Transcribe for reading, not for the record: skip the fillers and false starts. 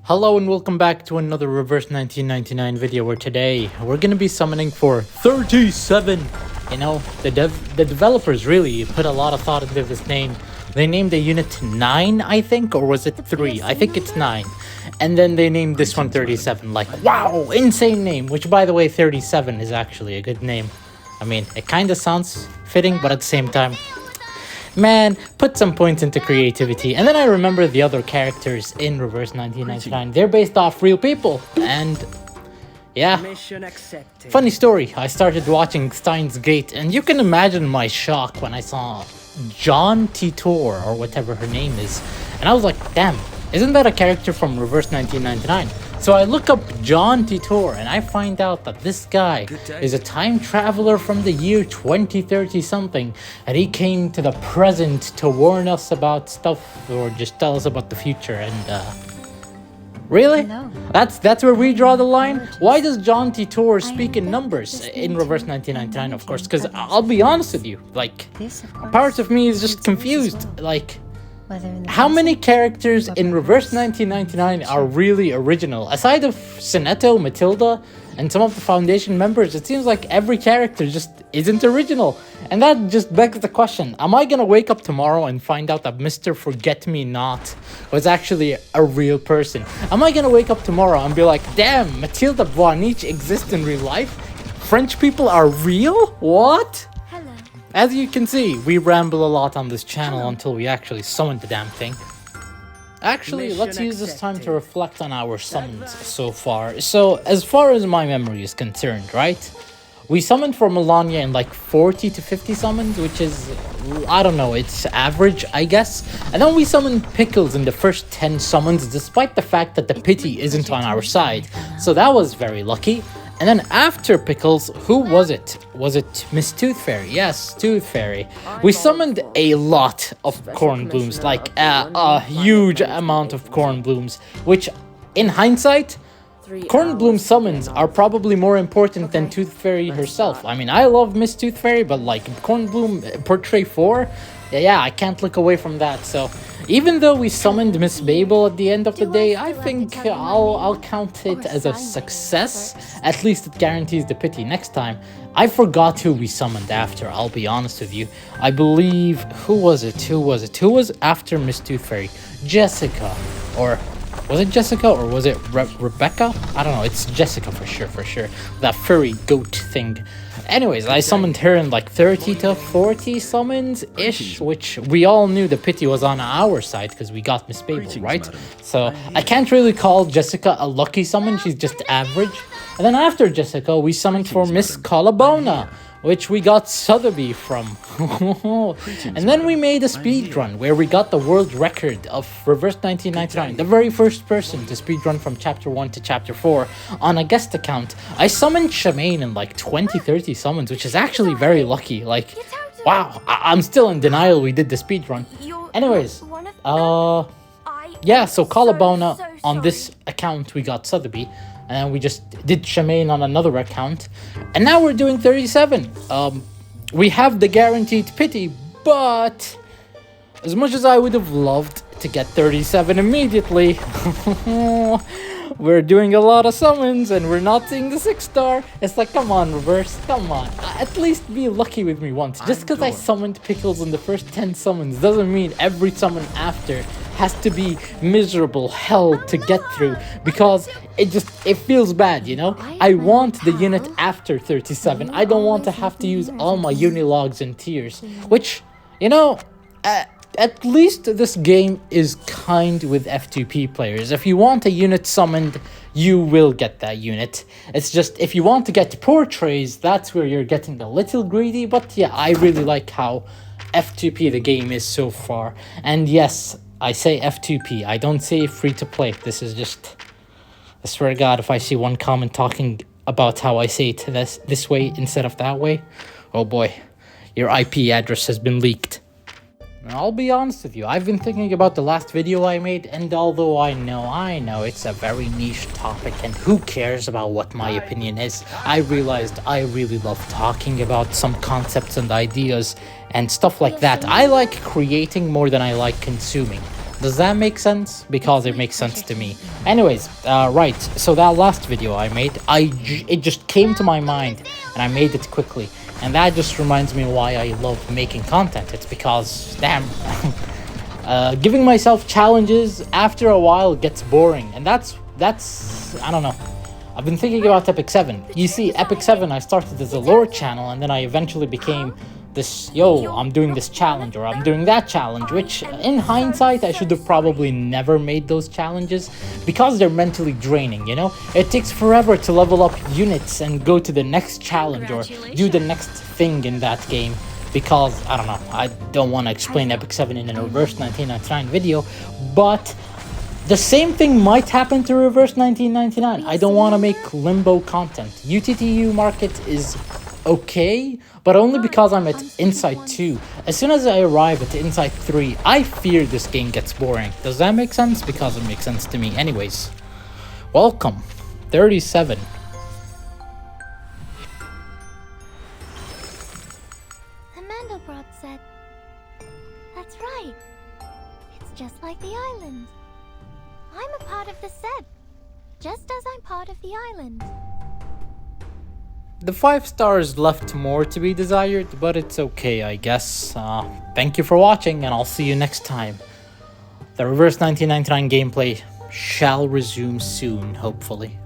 Hello and welcome back to another Reverse 1999 video where today we're gonna be summoning for 37. You know, the developers really put a lot of thought into this name. They named the unit 9, I think, or was it 3? I think it's 9. And then they named this one 37. Like, wow, insane name. Which, by the way, 37 is actually a good name. I mean, it kind of sounds fitting, but at the same time, man, put some points into creativity. And then I remember the other characters in Reverse 1999. They're based off real people. And yeah, funny story. I started watching Steins Gate, and you can imagine my shock when I saw John Titor, or whatever her name is. And I was like, damn, isn't that a character from Reverse 1999? So I look up John Titor, and I find out that this guy is a time traveler from the year 2030 something, and he came to the present to warn us about stuff, or just tell us about the future. And really? No. That's where we draw the line? Why does John Titor speak in numbers in Reverse 1999, of course? Because I'll be honest with you, like, a part of me is just confused. Like, how many characters in Reverse 1999 are really original? Aside of Sinetto, Matilda, and some of the Foundation members, it seems like every character just isn't original. And that just begs the question, am I gonna wake up tomorrow and find out that Mr. Forget-Me-Not was actually a real person? Am I gonna wake up tomorrow and be like, damn, Matilda Voynich exists in real life? French people are real? What? As you can see, we ramble a lot on this channel until we actually summon the damn thing. Actually, let's use this time to reflect on our summons so far. So, as far as my memory is concerned, right? We summoned for Melania in like 40 to 50 summons, which is, I don't know, it's average, I guess. And then we summoned Pickles in the first 10 summons, despite the fact that the pity isn't on our side. So that was very lucky. And then after Pickles, who was it? Was it Miss Tooth Fairy? Yes, Tooth Fairy. We summoned a lot of Corn Blooms, like a huge amount of Corn Blooms, which in hindsight, Corn Bloom summons are probably more important than Tooth Fairy herself. I mean, I love Miss Tooth Fairy, but like Corn Bloom Portrait 4, yeah, I can't look away from that. So even though we summoned Miss Babel at the end of the day, I think I'll count it as a success. At least it guarantees the pity. Next time, I forgot who we summoned after, I'll be honest with you. I believe, who was it? Who was after Miss Tooth Fairy? Jessica, or was it Jessica, or was it Rebecca? I don't know, it's Jessica for sure. That furry goat thing. Anyways, I summoned her in like 30 to 40 summons-ish, which we all knew the pity was on our side because we got Miss Babel, right? So I can't really call Jessica a lucky summon, she's just average. And then after Jessica, we summoned for Miss Colabona, which we got Sotheby from. And then we made a speedrun where we got the world record of Reverse 1999, the very first person to speedrun from Chapter 1 to Chapter 4 on a guest account. I summoned Shamaine in like 20-30 summons, which is actually very lucky. Like, wow, I'm still in denial we did the speedrun. Anyways, yeah, so Colabona on this account we got Sotheby. And then we just did Shamaine on another account. And now we're doing 37. We have the guaranteed pity, but as much as I would have loved to get 37 immediately, we're doing a lot of summons and we're not seeing the 6-star. It's like, come on, Reverse, come on. At least be lucky with me once. Just because I summoned Pickles in the first 10 summons doesn't mean every summon after has to be miserable hell to get through, because it feels bad, you know? I want the unit after 37. I don't want to have to use all my Unilogs and tears, which, you know, at least this game is kind with F2P players. If you want a unit summoned, you will get that unit. It's just, if you want to get portraits, that's where you're getting a little greedy. But yeah, I really like how F2P the game is so far. And yes, I say F2P, I don't say free-to-play. This is just, I swear to God, if I see one comment talking about how I say it this way instead of that way, oh boy, your IP address has been leaked. I'll be honest with you, I've been thinking about the last video I made, and although I know it's a very niche topic and who cares about what my opinion is, I realized I really love talking about some concepts and ideas and stuff like that. I like creating more than I like consuming. Does that make sense? Because it makes sense to me. Anyways, right, so that last video I made, it just came to my mind and I made it quickly. And that just reminds me why I love making content. It's because, damn, giving myself challenges after a while gets boring. And that's I don't know. I've been thinking about Epic 7. You see, Epic 7, I started as a lore channel and then I eventually became this, yo, I'm doing this challenge or I'm doing that challenge, which in hindsight I should have probably never made those challenges because they're mentally draining, you know? It takes forever to level up units and go to the next challenge or do the next thing in that game because, I don't know, I don't want to explain Epic 7 in a Reverse 1999 video, but the same thing might happen to Reverse 1999. I don't want to make limbo content. UTTU market is okay, but only because I'm at Insight 2. As soon as I arrive at Insight 3, I fear this game gets boring. Does that make sense? Because it makes sense to me. Anyways, welcome, 37. Amandelbrot said, "That's right. It's just like the island. I'm a part of the set, just as I'm part of the island." The 5 stars left more to be desired, but it's okay, I guess. Thank you for watching, and I'll see you next time. The Reverse 1999 gameplay shall resume soon, hopefully.